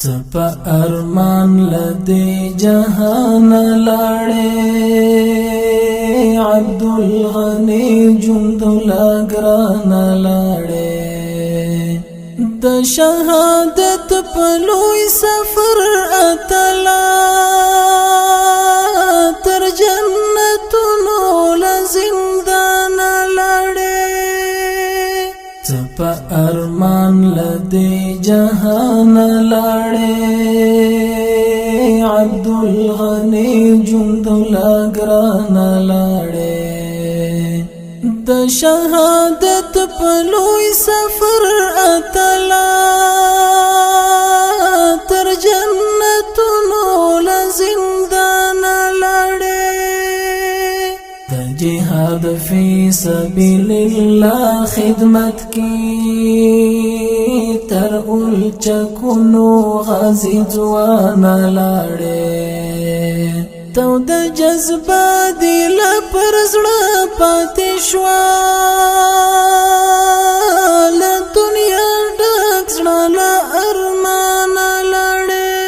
تپا ارمان لدی جهان لاړې عبدالغنی جندولا ګران لاړې د شهادت په لوی سفر اتلا تر جنتونو لزندان لاړې تپا ارمان لدی جهان لاړې عبدالغنی جندولا ګران لاړې د شهادت په لوی سفر اتلا تر جنتونو لزندان لاړې د جهاد فی سبیل الله خدمت کی تر اولچکونو غازی ځوان لاړې تو د جذبه دل پر زړه پاتې شوه له دنیا ډک زړه له ارمان لاړې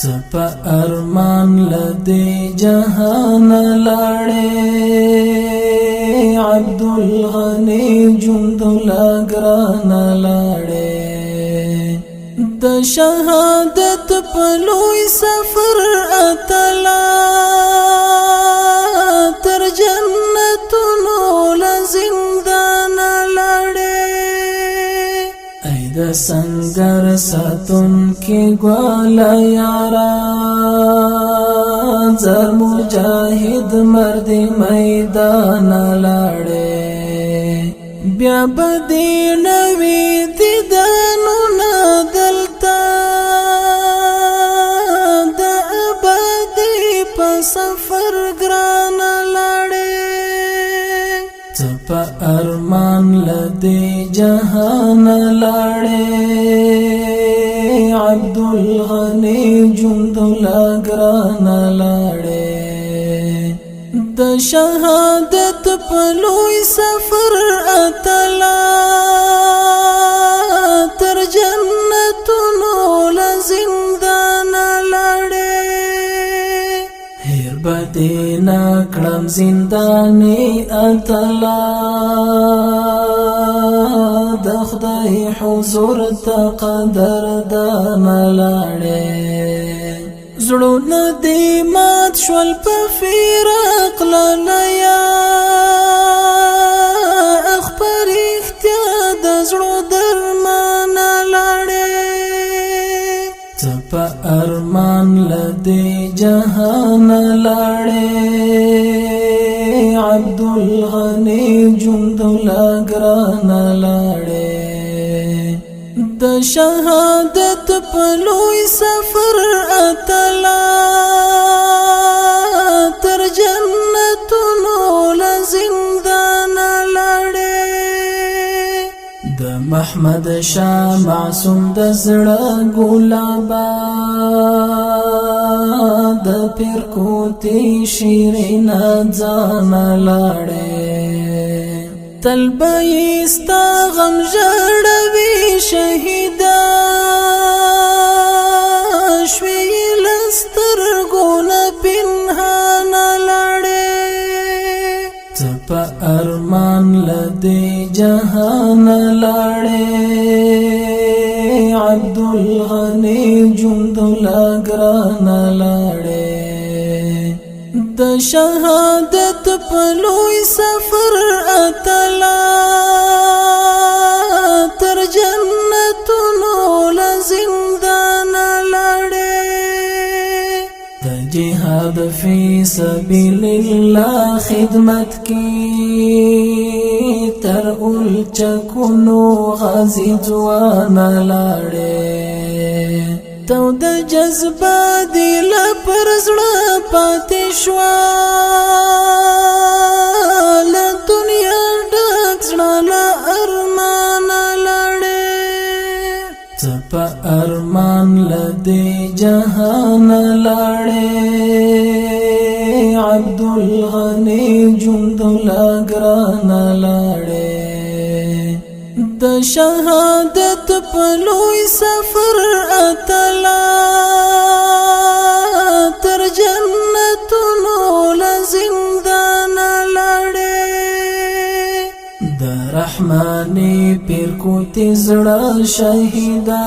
ته په ارمان له دې جهان لاړې عبدالغنی جندولا ګران لاړې د شهادت په لوی سفر اتلا تر جنتونو لزندان لاړې ای د سنگر ساتون کې ګوالا یارا زر مجاهد مرد میدان لاړې بیا بدی نوی دیدانو دلتا د ابدی په سفر ګران لاړې ته په ارمان لدی جهان لاړې عبدالغنی جندولا ګران لاړې د شهادت په لوی سفر اتلا تر جنتونو لزندان لاړې هیر بدی نکړم زندانی اتلا د خدای حضور ته قدردان لاړې زړونه دې مات شول په فراق لایا اخبار اختیار د زړه درمان لاړې ته په ارمان لدی جهان لاړې عبدالغنی جندولا ګران لاړې د شهادت په لوی سفر اتلا تر جنتونو لزندان لاړې د محمد شاه معصوم د زړه ګلابا د پیر کوتی شیرین ځان لاړې تل به ستا غم ژړوي شهیدا شوي له سترګو نه پنهان لاړې ته په ارمان لدی جهان لاړې عبدالغنی جندولا ګران لاړې د شهادت په لوی سفر اتلا تر جنتونو لزندان لاړې د جهاد فی سبیل الله خدمت کی تر اولچکونو غازی ځوان لاړې تو د جذبه دل پر زړه پاتې شوه له دنیا ډک زړه له ارمان لاړې ته په ارمان لدی جهان لاړې عبدالغنی جندولا ګران لاړې د شهادت په لوی سفر اتا زړه شهیدا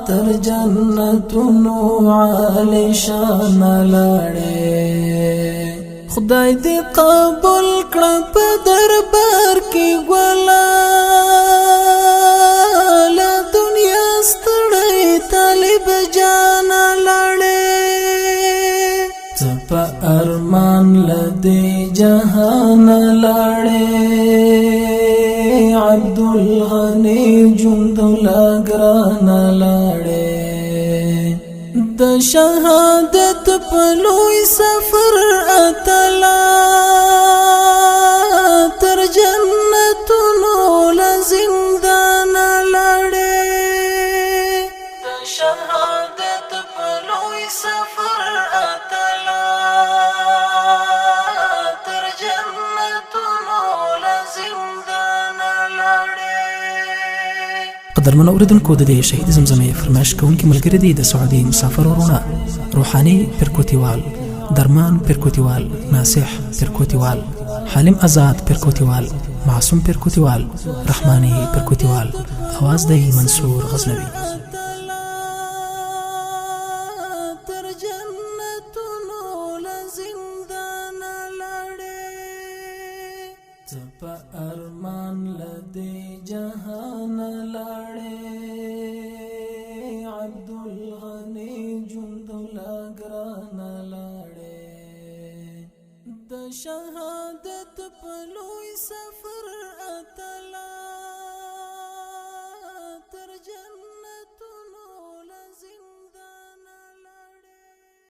تر جنتونو عالی شان لاړې خدای دې قبول کړه په دربار کې ګولا لا دنیا ستړی طالب جان لاړې په ارمان لدې جهان لاړې عبدالغنی جند لاګران لاړې د شهادت په لوی سفر اتلا تر جنتونو لزندان لاړې د شهادت په لوی سفر اتلا قدرمن اوریدونکو د دې شهید زمزمې فرمایش کوونکي ملګري دي د سعودي مسافر ورونه روحاني پرکوتیوال درمان پرکوتیوال ناصح پرکوتیوال حالم آزاد پرکوتیوال معصوم پرکوتیوال رحماني پرکوتیوال आवाज دی منصور غزنوي په ارمان لدې جهان لاړې عبدالغنی جند لاګران لاړې د شهادت په